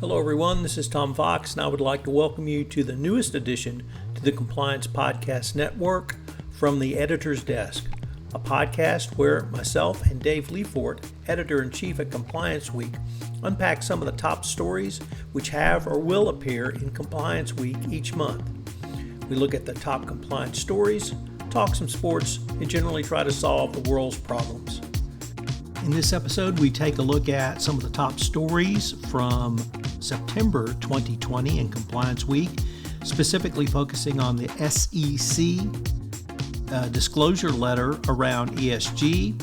Hello everyone, this is Tom Fox, and I would like to welcome you to the newest addition to the Compliance Podcast Network, From the Editor's Desk, a podcast where myself and Dave Lefort, Editor-in-Chief at Compliance Week, unpack some of the top stories which have or will appear in Compliance Week each month. We look at the top compliance stories, talk some sports, and generally try to solve the world's problems. In this episode, we take a look at some of the top stories from September 2020 in Compliance Week, specifically focusing on the SEC disclosure letter around ESG,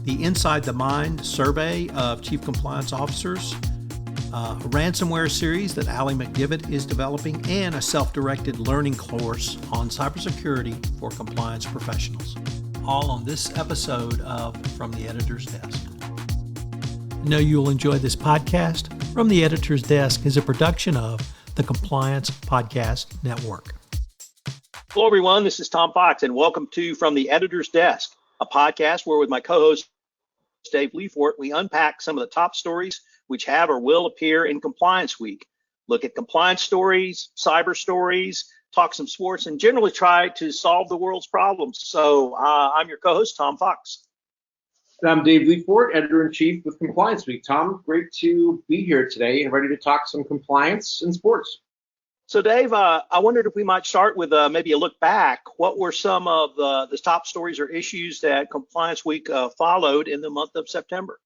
the Inside the Mind survey of chief compliance officers, a ransomware series that Aly McDevitt is developing, and a self-directed learning course on cybersecurity for compliance professionals. All on this episode of From the Editor's Desk. I know you'll enjoy this podcast. From the Editor's Desk is a production of the Compliance Podcast Network. Hello, everyone. This is Tom Fox, and welcome to From the Editor's Desk, a podcast where with my co-host, Dave Lefort, we unpack some of the top stories which have or will appear in Compliance Week. Look at compliance stories, cyber stories, talk some sports, and generally try to solve the world's problems. So I'm your co-host, Tom Fox. And I'm Dave Lefort, Editor-in-Chief with Compliance Week. Tom, great to be here today and ready to talk some compliance and sports. So Dave, I wondered if we might start with maybe a look back. What were some of the top stories or issues that Compliance Week followed in the month of September?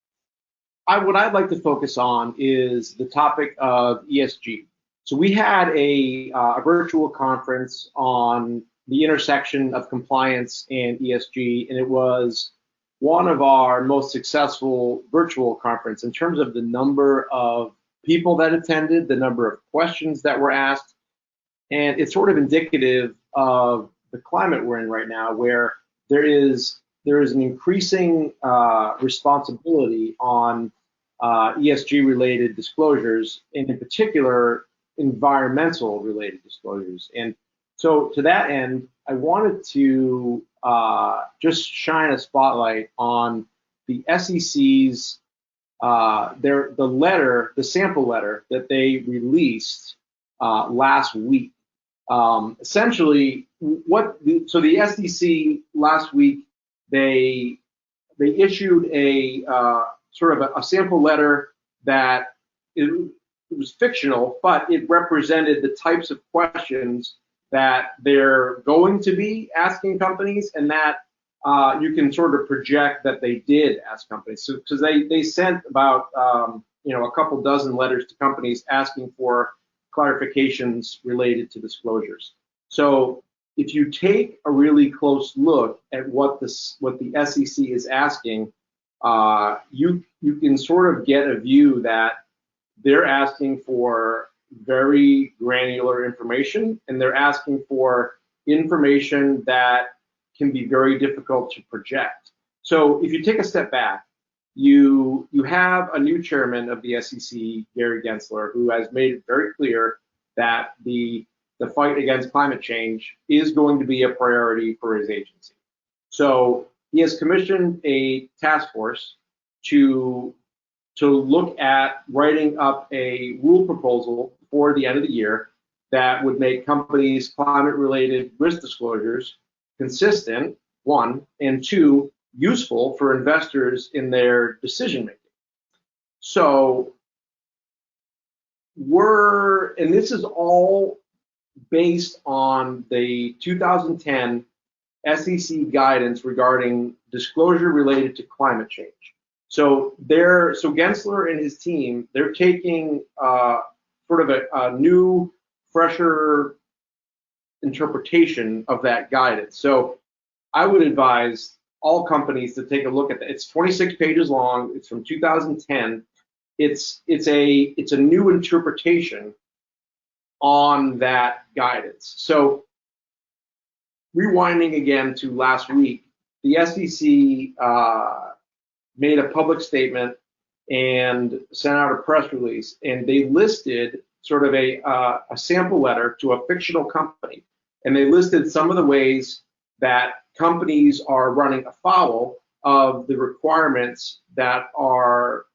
What I'd like to focus on is the topic of ESG. So we had a virtual conference on the intersection of compliance and ESG, and it was one of our most successful virtual conference in terms of the number of people that attended, the number of questions that were asked, and it's sort of indicative of the climate we're in right now, where there is an increasing responsibility on ESG-related disclosures, and in particular, environmental-related disclosures. And so to that end, I wanted to just shine a spotlight on the SEC's the sample letter that they released last week. Essentially, so the SEC last week they issued a sort of a sample letter that it was fictional, but it represented the types of questions that they're going to be asking companies, and that you can sort of project that they did ask companies. So because they sent about a couple dozen letters to companies asking for clarifications related to disclosures. So if you take a really close look at what the SEC is asking, you can sort of get a view that they're asking for very granular information, and they're asking for information that can be very difficult to project. So if you take a step back, you have a new chairman of the SEC, Gary Gensler, who has made it very clear that the fight against climate change is going to be a priority for his agency. So he has commissioned a task force to look at writing up a rule proposal for the end of the year that would make companies' climate-related risk disclosures consistent, one, and two, useful for investors in their decision-making. So and this is all based on the 2010 SEC guidance regarding disclosure related to climate change. So Gensler and his team, they're taking sort of a new, fresher interpretation of that guidance. So I would advise all companies to take a look at that. It's 26 pages long. It's from 2010. It's a new interpretation on that guidance. So rewinding again to last week, the SEC made a public statement and sent out a press release, and they listed sort of a sample letter to a fictional company, and they listed some of the ways that companies are running afoul of the requirements that are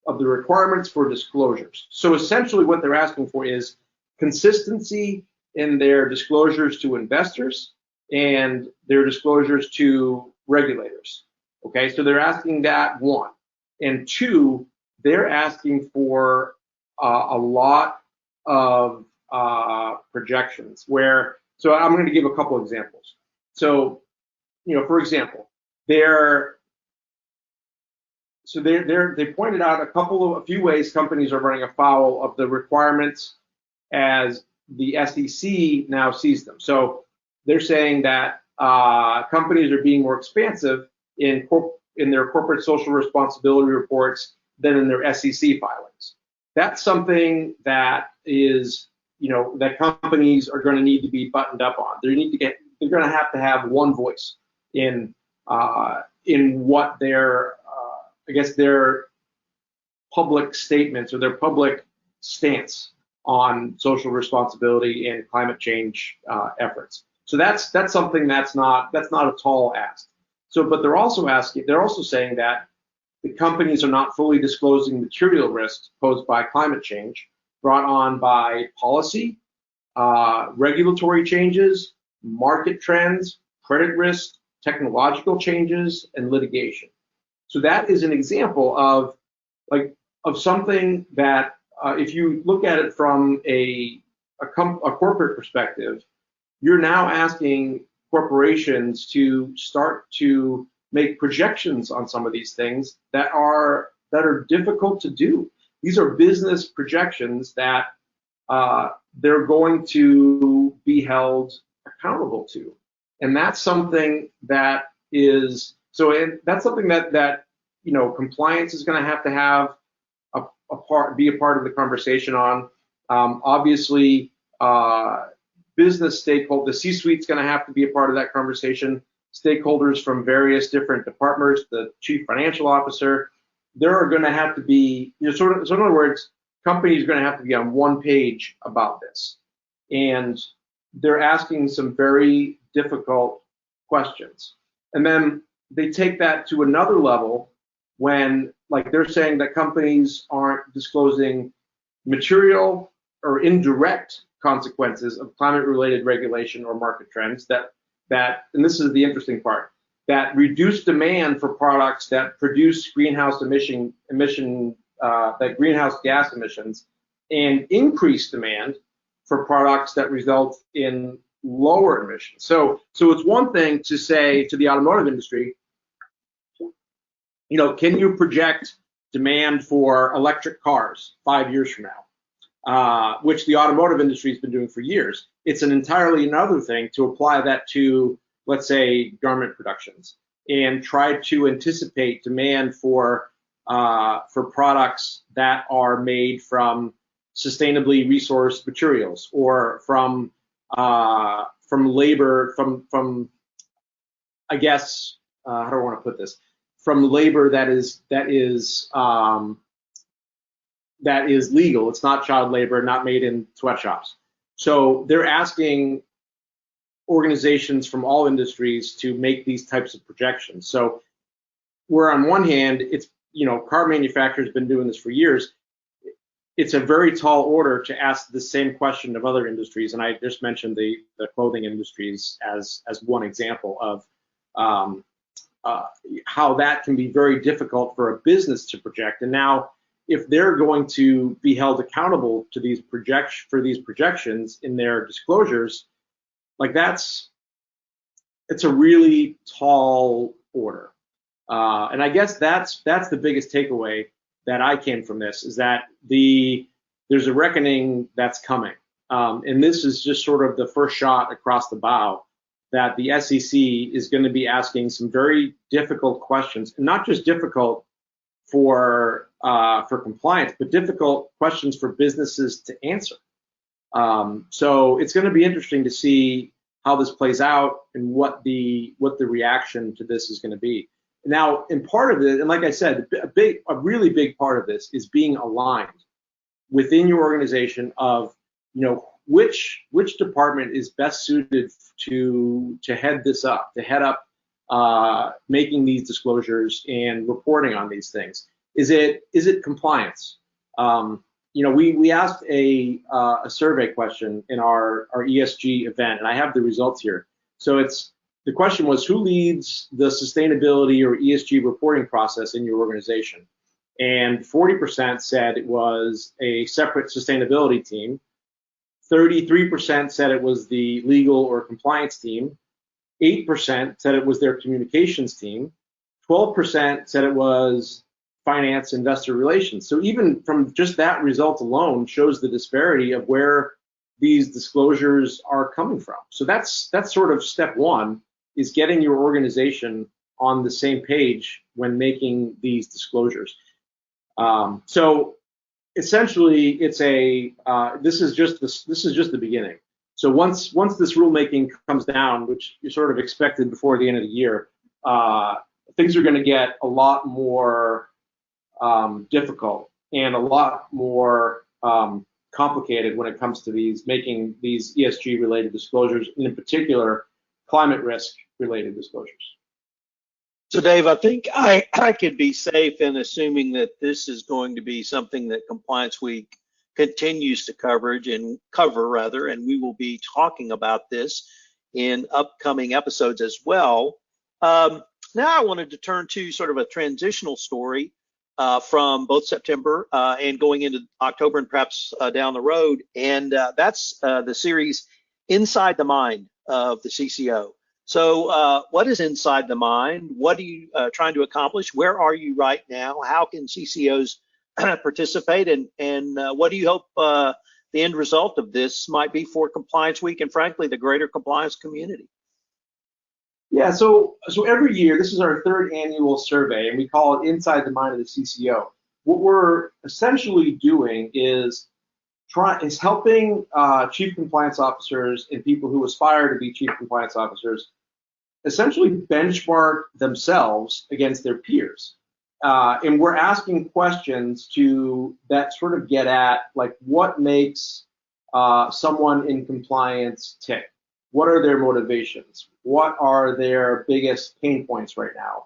the requirements for disclosures. So essentially what they're asking for is consistency in their disclosures to investors and their disclosures to regulators. Okay, so they're asking that, one. And two, they're asking for a lot of projections where, so I'm going to give a couple examples. So, for example, they pointed out a few ways companies are running afoul of the requirements as the SEC now sees them. So they're saying that companies are being more expansive in their corporate social responsibility reports than in their SEC filings. That's something that is, that companies are going to need to be buttoned up on. They're going to have one voice in what their their public statements or their public stance on social responsibility and climate change efforts. So that's something that's not a tall ask. So, but they're also saying that the companies are not fully disclosing material risks posed by climate change brought on by policy, regulatory changes, market trends, credit risk, technological changes, and litigation. So that is an example of something that if you look at it from a corporate perspective, you're now asking corporations to start to make projections on some of these things that are difficult to do. These are business projections that they're going to be held accountable to, and that's something that is so. And that's something that compliance is going to have be a part of the conversation on. Obviously, business stakeholders, the C-suite's going to have to be a part of that conversation. Stakeholders from various different departments, the chief financial officer, there are going to have to be, so in other words, companies are going to have to be on one page about this. And they're asking some very difficult questions. And then they take that to another level when, they're saying that companies aren't disclosing material or indirect consequences of climate-related regulation or market trends that, and this is the interesting part, that reduce demand for products that produce greenhouse gas emissions, and increase demand for products that result in lower emissions. So it's one thing to say to the automotive industry, can you project demand for electric cars 5 years from now? Which the automotive industry has been doing for years. It's an entirely another thing to apply that to, let's say, garment productions and try to anticipate demand for products that are made from sustainably resourced materials or from labor, from I guess how do I want to put this? From labor that is legal. It's not child labor, not made in sweatshops. So they're asking organizations from all industries to make these types of projections. So where on one hand, it's, car manufacturers have been doing this for years, it's a very tall order to ask the same question of other industries. And I just mentioned the clothing industries as one example of how that can be very difficult for a business to project. And now, if they're going to be held accountable to these projections in their disclosures, it's a really tall order. And I guess that's the biggest takeaway that I came from this, is that there's a reckoning that's coming. And this is just sort of the first shot across the bow, that the SEC is going to be asking some very difficult questions, and not just difficult for compliance, but difficult questions for businesses to answer. So it's going to be interesting to see how this plays out and what the reaction to this is going to be. Now, in part of it, and like I said, a really big part of this is being aligned within your organization of, which department is best suited to head this up, making these disclosures and reporting on these things. Is it compliance? We asked a survey question in our ESG event, and I have the results here. So the question was, who leads the sustainability or ESG reporting process in your organization? And 40% said it was a separate sustainability team. 33% said it was the legal or compliance team. 8% said it was their communications team. 12% said it was finance, investor relations. So even from just that result alone shows the disparity of where these disclosures are coming from. So that's sort of step one, is getting your organization on the same page when making these disclosures. So essentially, it's this is just the beginning. So once this rulemaking comes down, which you sort of expected before the end of the year, things are going to get a lot more difficult and a lot more complicated when it comes to making these ESG related disclosures, and in particular, climate risk related disclosures. So Dave, I think I could be safe in assuming that this is going to be something that Compliance Week continues to cover, and we will be talking about this in upcoming episodes as well. Now I wanted to turn to sort of a transitional story from both September and going into October and perhaps down the road, and that's the series Inside the Mind of the CCO. So what is inside the mind? What are you trying to accomplish? Where are you right now? How can CCOs participate? And what do you hope the end result of this might be for Compliance Week and, frankly, the greater compliance community? Yeah, so every year, this is our third annual survey, and we call it Inside the Mind of the CCO. What we're essentially doing is helping chief compliance officers and people who aspire to be chief compliance officers essentially benchmark themselves against their peers. And we're asking questions that sort of get at, like, what makes someone in compliance tick? What are their motivations? What are their biggest pain points right now?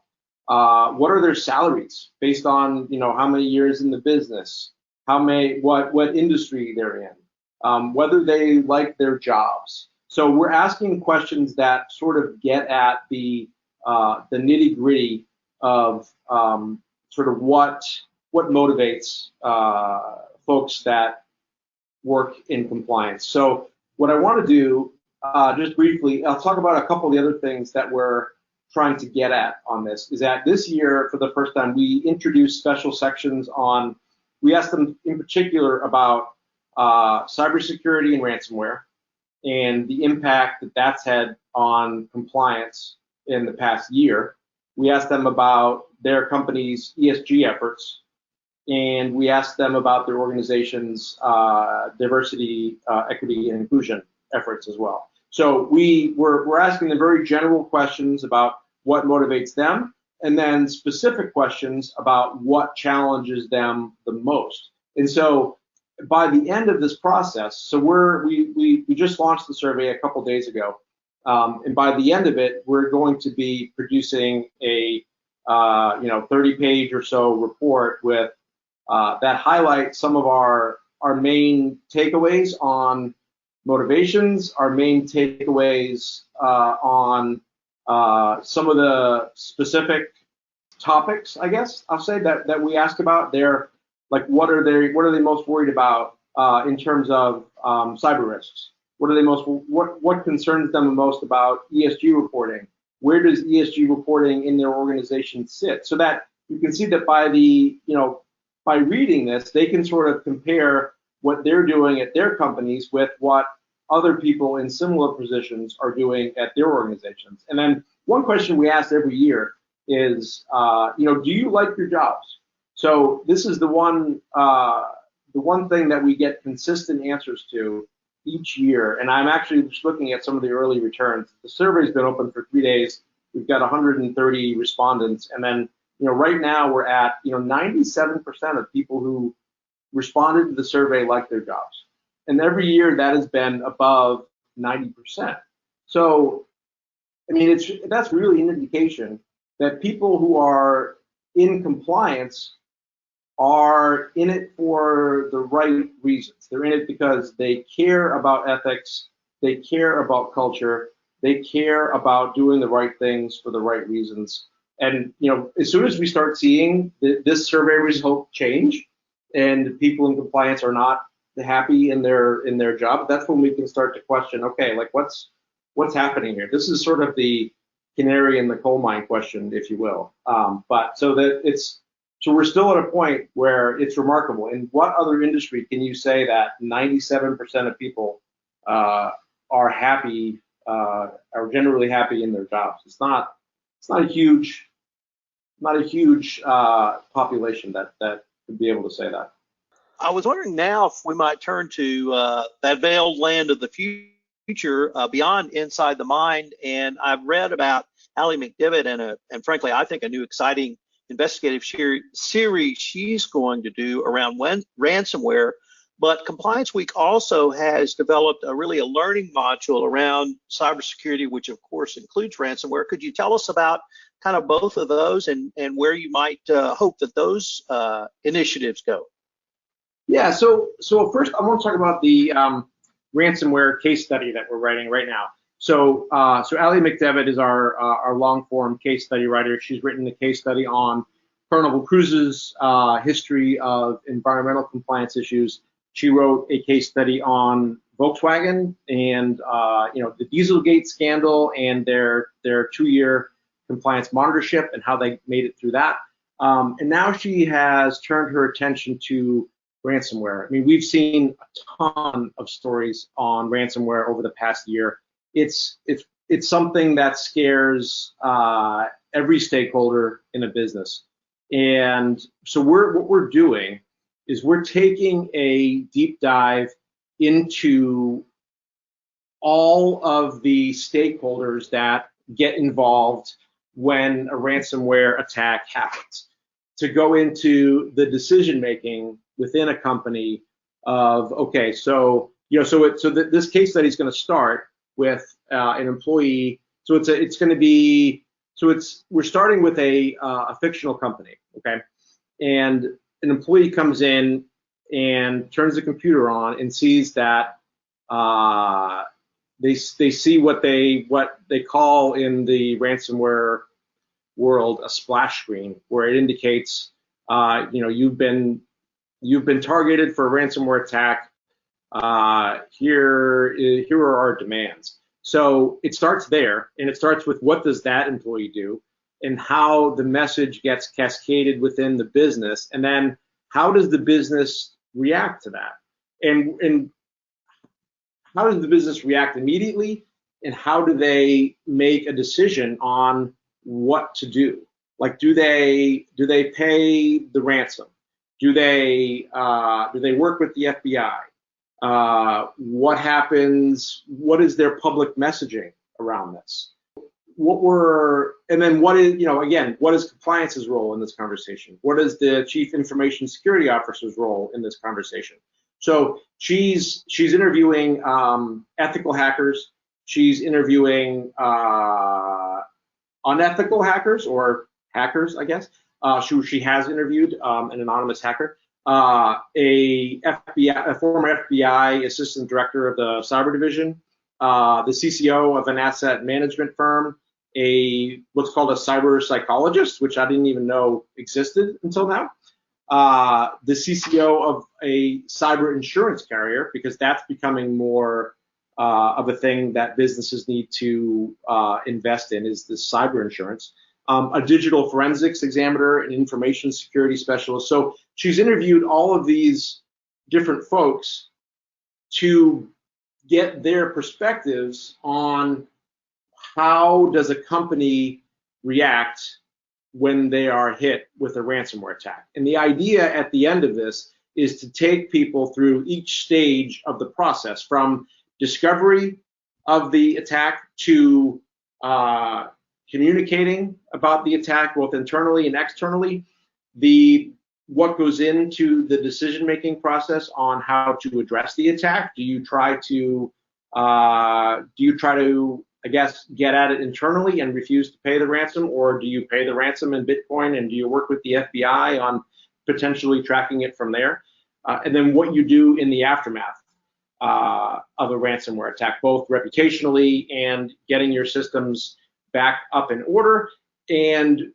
What are their salaries based on, how many years in the business? What industry they're in, whether they like their jobs. So we're asking questions that sort of get at the nitty gritty of sort of what motivates folks that work in compliance. So what I want to do, just briefly, I'll talk about a couple of the other things that we're trying to get at on this, is that this year, for the first time, we introduced special sections on. We asked them in particular about cybersecurity and ransomware and the impact that that's had on compliance in the past year. We asked them about their company's ESG efforts, and we asked them about their organization's diversity, equity, and inclusion efforts as well. So we're asking them very general questions about what motivates them, and then specific questions about what challenges them the most. And so by the end of this process, so we just launched the survey a couple days ago, and by the end of it, we're going to be producing a 30-page or so report with that highlights some of our main takeaways on motivations, our main takeaways on some of the specific topics, I guess I'll say, that we ask about. They're like, what are they most worried about in terms of cyber risks? What concerns them the most about ESG reporting? Where does ESG reporting in their organization sit? So that you can see that by reading this, they can sort of compare what they're doing at their companies with what other people in similar positions are doing at their organizations. And then one question we ask every year is, do you like your jobs? So this is the one thing that we get consistent answers to each year. And I'm actually just looking at some of the early returns. The survey's been open for 3 days. We've got 130 respondents. And then, right now we're at, 97% of people who responded to the survey like their jobs. And every year that has been above 90%. So, I mean, that's really an indication that people who are in compliance are in it for the right reasons. They're in it because they care about ethics, they care about culture, they care about doing the right things for the right reasons. And as soon as we start seeing this survey result change, and people in compliance are not happy in their job, that's when we can start to question, okay, like what's happening here? This is sort of the canary in the coal mine question, if you will. So we're still at a point where it's remarkable. In what other industry can you say that 97% of people are happy, are generally happy in their jobs? It's not a huge population that could be able to say that. I was wondering now if we might turn to that veiled land of the future beyond inside the mind. And I've read about Aly McDevitt and frankly, I think a new exciting investigative series she's going to do around ransomware. But Compliance Week also has developed a learning module around cybersecurity, which of course includes ransomware. Could you tell us about kind of both of those and where you might hope that those initiatives go? Yeah, so first I want to talk about the ransomware case study that we're writing right now. So Aly McDevitt is our long form case study writer. She's written a case study on Carnival Cruise's history of environmental compliance issues. She wrote a case study on Volkswagen and the Dieselgate scandal and their 2-year compliance monitorship and how they made it through that. And now she has turned her attention to ransomware. I mean, we've seen a ton of stories on ransomware over the past year. It's something that scares every stakeholder in a business. And so what we're doing is we're taking a deep dive into all of the stakeholders that get involved when a ransomware attack happens, to go into the decision making within a company of, okay, so this case study is going to start with an employee. So we're starting with a fictional company, okay, and an employee comes in and turns the computer on and sees that they see what they call in the ransomware world a splash screen, where it indicates you've been targeted for a ransomware attack. Here are our demands. So it starts there, and it starts with what does that employee do, and how the message gets cascaded within the business, and then how does the business react to that, and how does the business react immediately, and how do they make a decision on what to do? Like, do they pay the ransom? Do they work with the FBI? What happens? What is their public messaging around this? What is compliance's role in this conversation? What is the chief information security officer's role in this conversation? So she's interviewing ethical hackers. She's interviewing unethical hackers, or hackers, I guess. She has interviewed an anonymous hacker, a former FBI assistant director of the cyber division, the CCO of an asset management firm, what's called a cyber psychologist, which I didn't even know existed until now, the CCO of a cyber insurance carrier, because that's becoming more of a thing that businesses need to invest in, is this cyber insurance. A digital forensics examiner, an information security specialist. So she's interviewed all of these different folks to get their perspectives on how does a company react when they are hit with a ransomware attack. And the idea at the end of this is to take people through each stage of the process, from discovery of the attack to communicating about the attack, both internally and externally, what goes into the decision-making process on how to address the attack. Do you try to, I guess, get at it internally and refuse to pay the ransom, or do you pay the ransom in Bitcoin, and do you work with the FBI on potentially tracking it from there, and then what you do in the aftermath of a ransomware attack, both reputationally and getting your systems back up in order, and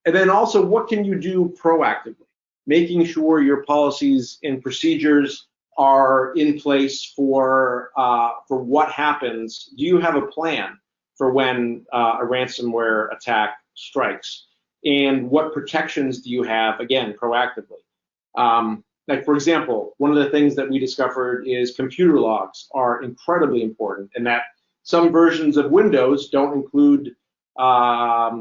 then also what can you do proactively, making sure your policies and procedures are in place for what happens. Do you have a plan for when a ransomware attack strikes? And what protections do you have, again, proactively? Like, for example, one of the things that we discovered is computer logs are incredibly important, and that some versions of Windows don't include, I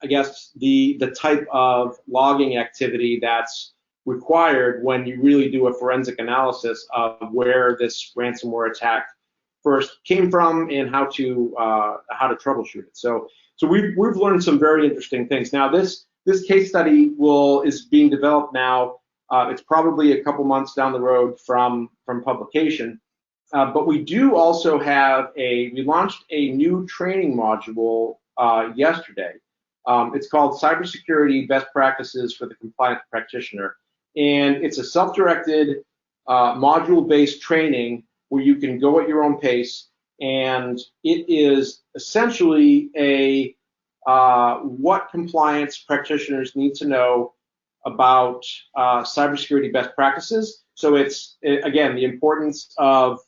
guess, the type of logging activity that's required when you really do a forensic analysis of where this ransomware attack first came from and how to troubleshoot it. So we've learned some very interesting things. Now this case study is being developed now. It's probably a couple months down the road from publication, but we do also have we launched a new training module yesterday. It's called Cybersecurity Best Practices for the Compliance Practitioner, and it's a self-directed module-based training where you can go at your own pace, and it is essentially what compliance practitioners need to know about cybersecurity best practices. So it's, again, the importance of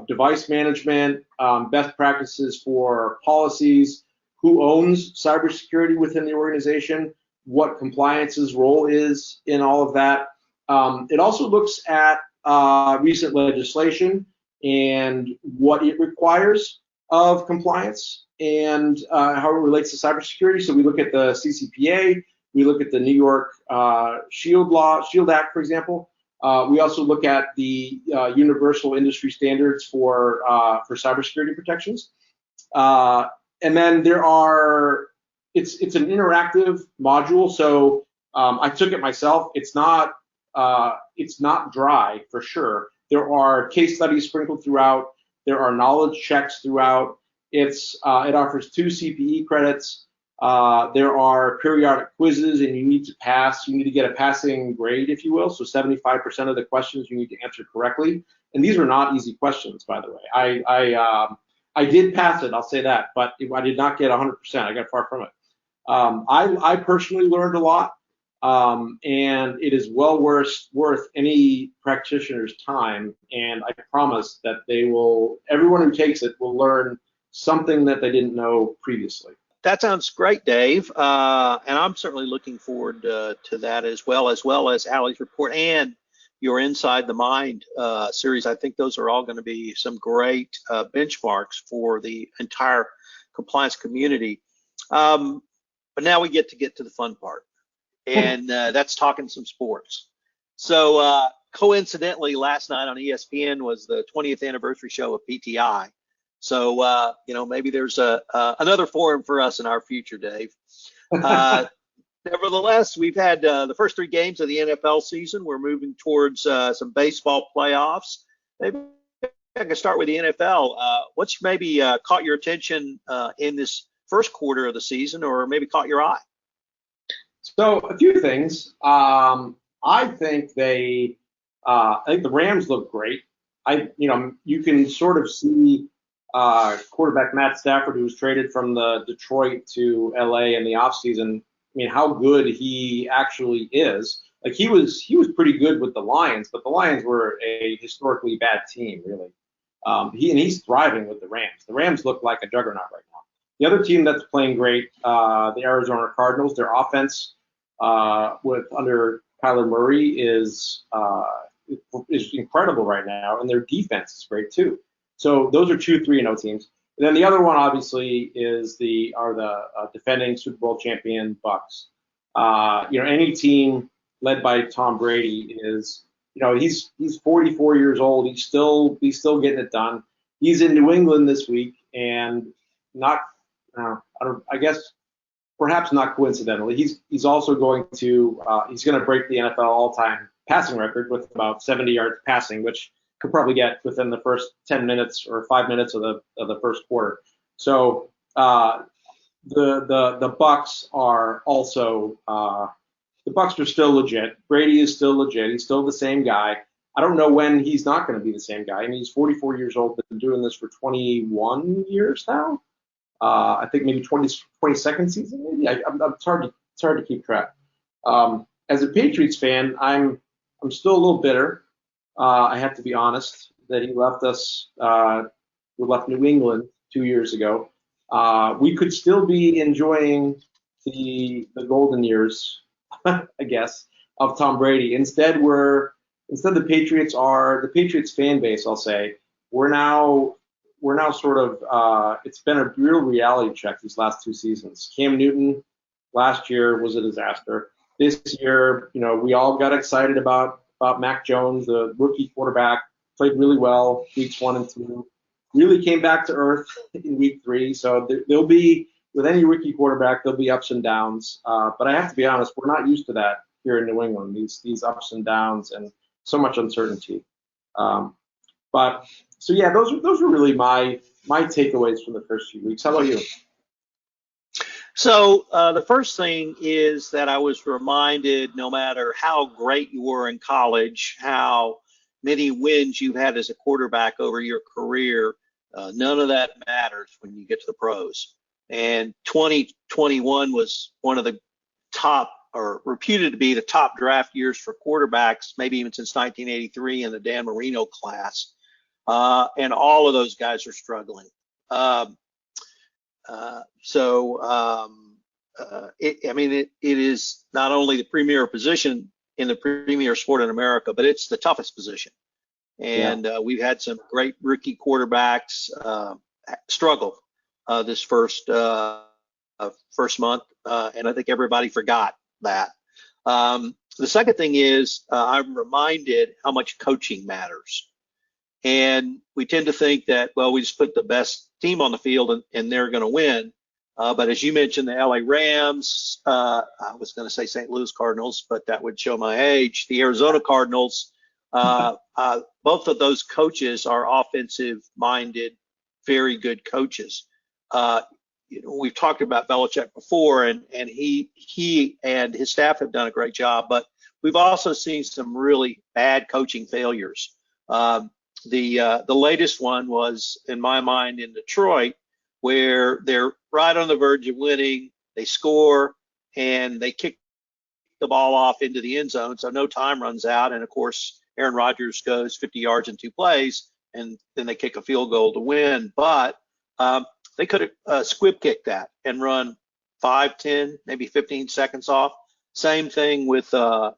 device management, best practices for policies, who owns cybersecurity within the organization, what compliance's role is in all of that. It also looks at recent legislation and what it requires of compliance and how it relates to cybersecurity. So we look at the CCPA, we look at the New York Shield Act, for example. We also look at the universal industry standards for cybersecurity protections. And then it's an interactive module. So I took it myself. It's not dry for sure. There are case studies sprinkled throughout. There are knowledge checks throughout. It offers 2 CPE credits. There are periodic quizzes, and you need to pass. You need to get a passing grade, if you will. So 75% of the questions you need to answer correctly. And these are not easy questions, by the way. I did pass it, I'll say that, but I did not get 100%. I got far from it. I personally learned a lot, and it is well worth any practitioner's time. And I promise that everyone who takes it will learn something that they didn't know previously. That sounds great, Dave, and I'm certainly looking forward to that as well as Aly's report and your Inside the Mind series. I think those are all going to be some great benchmarks for the entire compliance community. But now we get to the fun part, and that's talking some sports. So coincidentally, last night on ESPN was the 20th anniversary show of PTI. So, maybe there's another forum for us in our future, Dave. Nevertheless, we've had the first 3 games of the NFL season. We're moving towards some baseball playoffs. Maybe I can start with the NFL. What's maybe caught your attention in this first quarter of the season, or maybe caught your eye? So a few things. I think the Rams look great. You can sort of see quarterback Matt Stafford, who was traded from the Detroit to LA in the offseason. I mean, how good he actually is. Like, he was pretty good with the Lions, but the Lions were a historically bad team, really. He's thriving with the Rams. The Rams look like a juggernaut right now. The other team that's playing great, the Arizona Cardinals, their offense under Kyler Murray is incredible right now, and their defense is great too. So those are 2 3-0 teams. And then the other one, obviously, is the defending Super Bowl champion Bucs. Any team led by Tom Brady is, he's 44 years old. He's still getting it done. He's in New England this week, and I guess perhaps not coincidentally, he's also going to break the NFL all-time passing record with about 70 yards passing, which could probably get within the first 10 minutes or 5 minutes of the first quarter. So the Bucs are also the Bucs are still legit. Brady is still legit. He's still the same guy. I don't know when he's not going to be the same guy. I mean, he's 44 years old, been doing this for 21 years now. I think maybe 22nd season, maybe. It's hard to keep track. As a Patriots fan, I'm still a little bitter. I have to be honest that he left us. We left New England 2 years ago. We could still be enjoying the golden years, I guess, of Tom Brady. Instead, the Patriots fan base, I'll say, we're now sort of, it's been a real reality check these last 2 seasons. Cam Newton last year was a disaster. This year, we all got excited about Mac Jones, the rookie quarterback, played really well weeks 1 and 2, really came back to earth in week 3. So there'll be, with any rookie quarterback, there'll be ups and downs. But I have to be honest, we're not used to that here in New England, these ups and downs and so much uncertainty. But so yeah, those were really my takeaways from the first few weeks. How about you? So the first thing is that I was reminded, no matter how great you were in college, how many wins you've had as a quarterback over your career, none of that matters when you get to the pros. And 2021 was one of the top, or reputed to be the top draft years for quarterbacks, maybe even since 1983 in the Dan Marino class. And all of those guys are struggling. It is not only the premier position in the premier sport in America, but it's the toughest position. And we've had some great rookie quarterbacks struggle this first month, and I think everybody forgot that. The second thing is I'm reminded how much coaching matters. And we tend to think that, well, we just put the best team on the field and they're going to win. But as you mentioned, the LA Rams, I was going to say St. Louis Cardinals, but that would show my age. The Arizona Cardinals, both of those coaches are offensive-minded, very good coaches. We've talked about Belichick before, and he and his staff have done a great job. But we've also seen some really bad coaching failures. The latest one was, in my mind, in Detroit, where they're right on the verge of winning. They score and they kick the ball off into the end zone, so no time runs out. And of course, Aaron Rodgers goes 50 yards in 2 plays, and then they kick a field goal to win. But they could have squib kicked that and run 5, 10, maybe 15 seconds off. Same thing with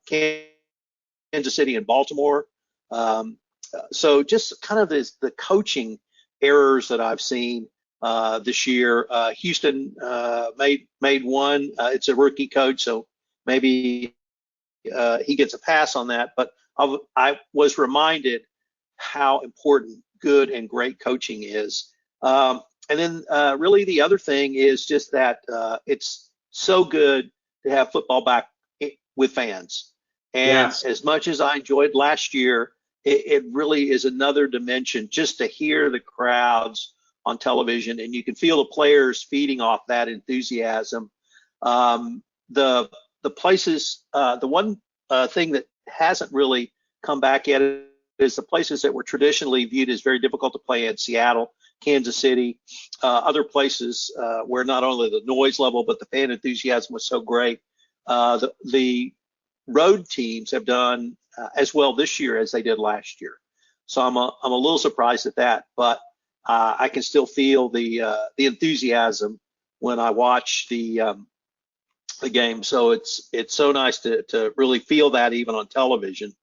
Kansas City and Baltimore. So just kind of the coaching errors that I've seen this year. Houston made one. It's a rookie coach, so maybe he gets a pass on that. But I was reminded how important good and great coaching is. And then really the other thing is just that it's so good to have football back with fans. And as much as I enjoyed last year, it really is another dimension just to hear the crowds on television, and you can feel the players feeding off that enthusiasm. The places, the one thing that hasn't really come back yet is the places that were traditionally viewed as very difficult to play in: Seattle, Kansas City, other places where not only the noise level but the fan enthusiasm was so great. The road teams have done as well this year as they did last year, so I'm a little surprised at that, but I can still feel the enthusiasm when I watch the game. So it's so nice to really feel that even on television.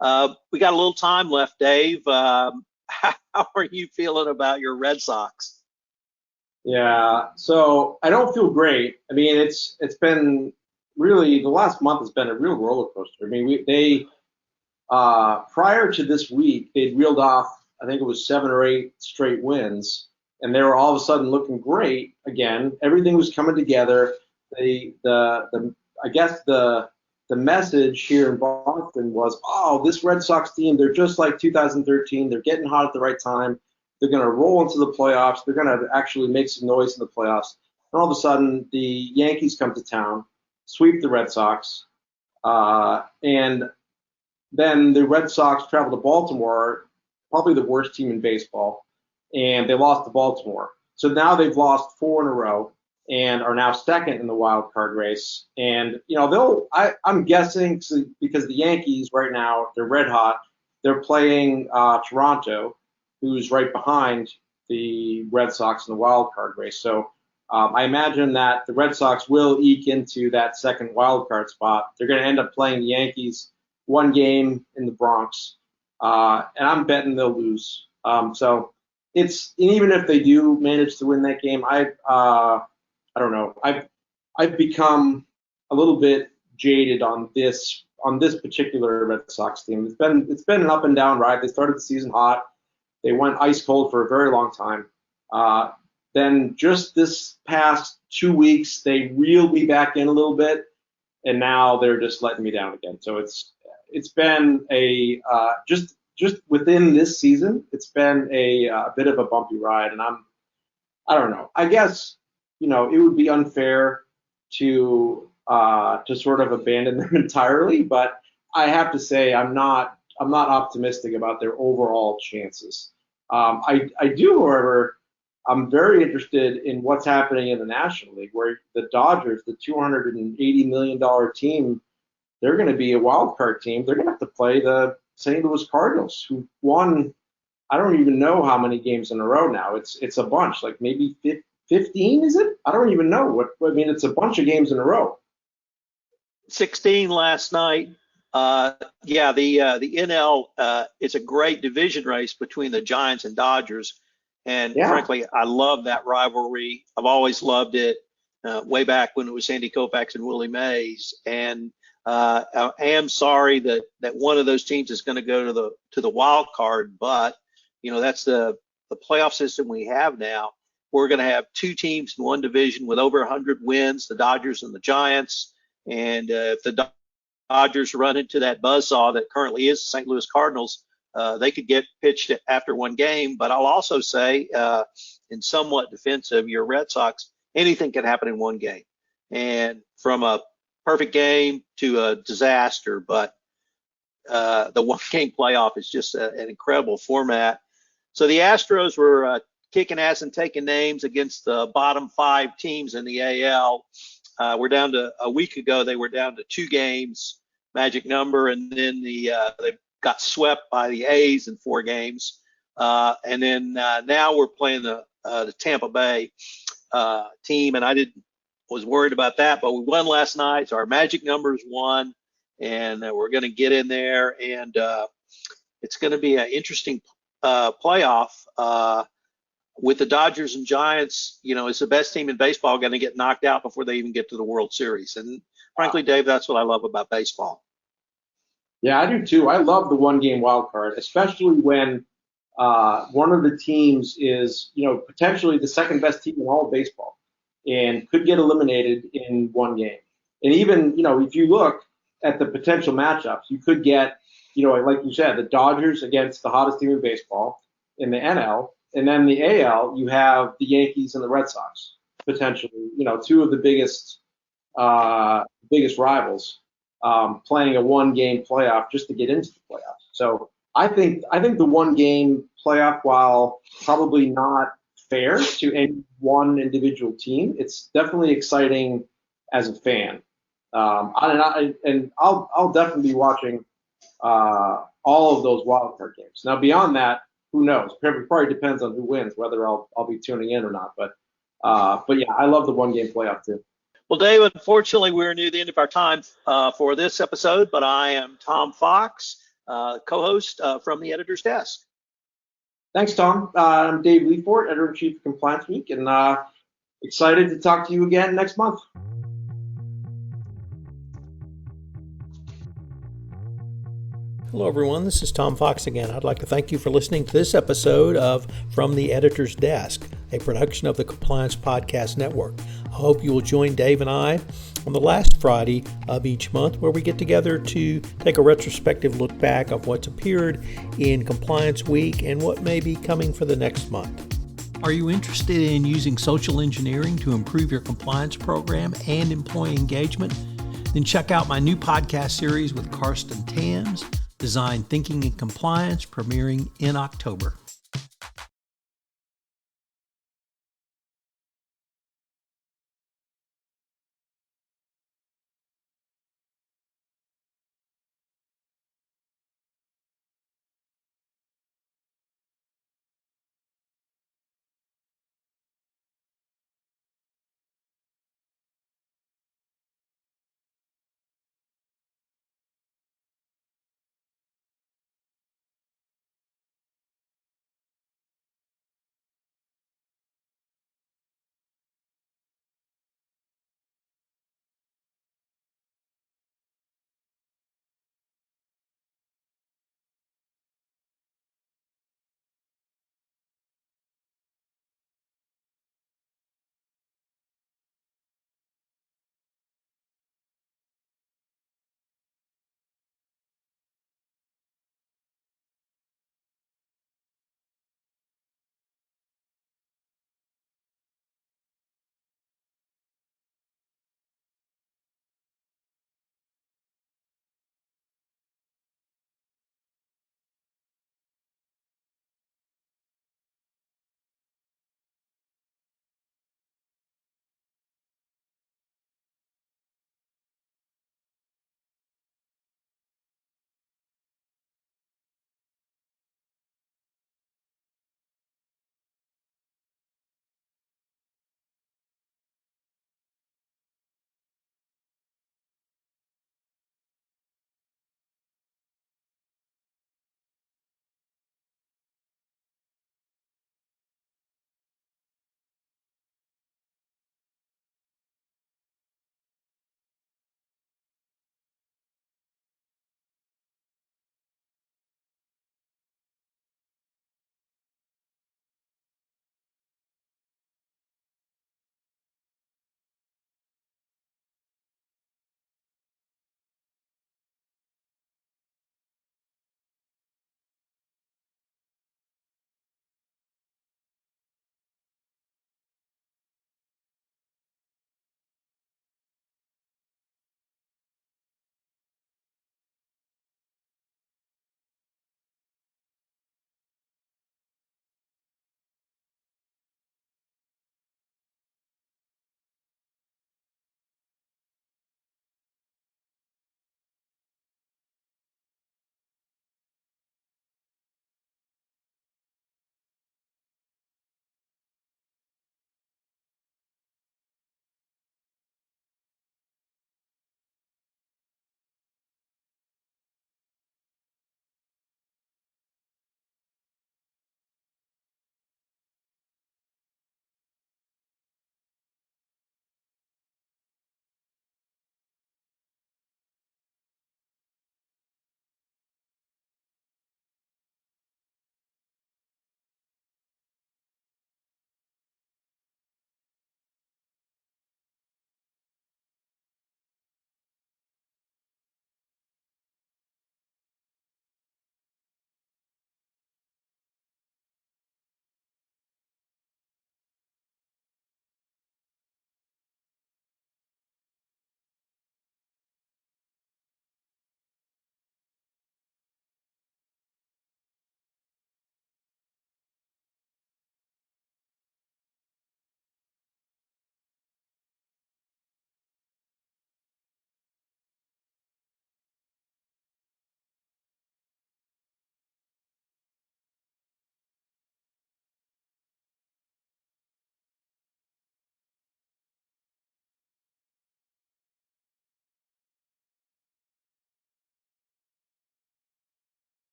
We got a little time left, Dave. How are you feeling about your Red Sox? Yeah, so I don't feel great. I mean, it's been really, the last month has been a real roller coaster. I mean, they prior to this week, they'd reeled off, I think it was 7 or 8 straight wins, and they were all of a sudden looking great again. Everything was coming together. I guess the message here in Boston was, oh, this Red Sox team, they're just like 2013. They're getting hot at the right time. They're going to roll into the playoffs. They're going to actually make some noise in the playoffs. And all of a sudden, the Yankees come to town, sweep the Red Sox, And then the Red Sox traveled to Baltimore, probably the worst team in baseball, and they lost to Baltimore. So now they've lost 4 in a row and are now second in the wild card race. And, I'm guessing because the Yankees right now, they're red hot. They're playing Toronto, who's right behind the Red Sox in the wild card race. So I imagine that the Red Sox will eke into that second wild card spot. They're going to end up playing the Yankees one game in the Bronx, and I'm betting they'll lose. So it's, and even if they do manage to win that game, I don't know. I've become a little bit jaded on this particular Red Sox team. It's been an up and down ride. They started the season hot. They went ice cold for a very long time. Then just this past 2 weeks, they reeled me back in a little bit, and now they're just letting me down again. So it's been a just within this season, it's been a bit of a bumpy ride, and I don't know. I guess it would be unfair to sort of abandon them entirely, but I have to say I'm not optimistic about their overall chances. I do, however, I'm very interested in what's happening in the National League, where the Dodgers, the $280 million team, they're going to be a wild card team. They're going to have to play the St. Louis Cardinals, who won, I don't even know how many games in a row now. It's a bunch, like maybe 15, is it? I don't even know. It's a bunch of games in a row. 16 last night. The NL, it's a great division race between the Giants and Dodgers. And frankly, I love that rivalry. I've always loved it way back when it was Sandy Koufax and Willie Mays. And I am sorry that one of those teams is going to go to the wild card, but that's the playoff system we have now. We're going to have 2 teams in one division with over 100 wins, the Dodgers and the Giants. And if the Dodgers run into that buzzsaw that currently is the St. Louis Cardinals, they could get pitched after one game. But I'll also say, in somewhat defense of your Red Sox, anything can happen in one game. And from a perfect game to a disaster, but the one-game playoff is just an incredible format. So the Astros were kicking ass and taking names against the bottom 5 teams in the AL. We're down to a week ago. They were down to 2 games, magic number, and then they got swept by the A's in 4 games. And then now we're playing the Tampa Bay team, and I was worried about that, but we won last night, so our magic number is 1, and we're going to get in there, and it's going to be an interesting playoff. With the Dodgers and Giants, it's the best team in baseball going to get knocked out before they even get to the World Series. And frankly, Dave, that's what I love about baseball. Yeah, I do too. I love the one-game wild card, especially when one of the teams is, potentially the second best team in all of baseball and could get eliminated in one game. And even, if you look at the potential matchups, you could get, like you said, the Dodgers against the hottest team in baseball in the NL. And then the AL, you have the Yankees and the Red Sox, potentially, 2 of the biggest rivals, playing a one-game playoff just to get into the playoffs. So I think the one-game playoff, while probably not fair to any one individual team, it's definitely exciting as a fan. I'll definitely be watching all of those wild card games. Now, beyond that, who knows? It probably depends on who wins, whether I'll be tuning in or not. But yeah, I love the one-game playoff too. Well, Dave, unfortunately, we're near the end of our time for this episode, but I am Tom Fox, co-host from the Editor's Desk. Thanks, Tom. I'm Dave Lefort, Editor-in-Chief of Compliance Week, and excited to talk to you again next month. Hello, everyone. This is Tom Fox again. I'd like to thank you for listening to this episode of From the Editor's Desk, a production of the Compliance Podcast Network. I hope you will join Dave and I on the last Friday of each month, where we get together to take a retrospective look back of what's appeared in Compliance Week and what may be coming for the next month. Are you interested in using social engineering to improve your compliance program and employee engagement? Then check out my new podcast series with Karsten Tams, Design Thinking and Compliance, premiering in October.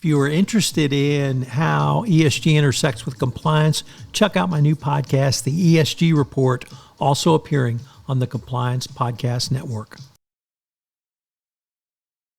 If you are interested in how ESG intersects with compliance, check out my new podcast, The ESG Report, also appearing on the Compliance Podcast Network.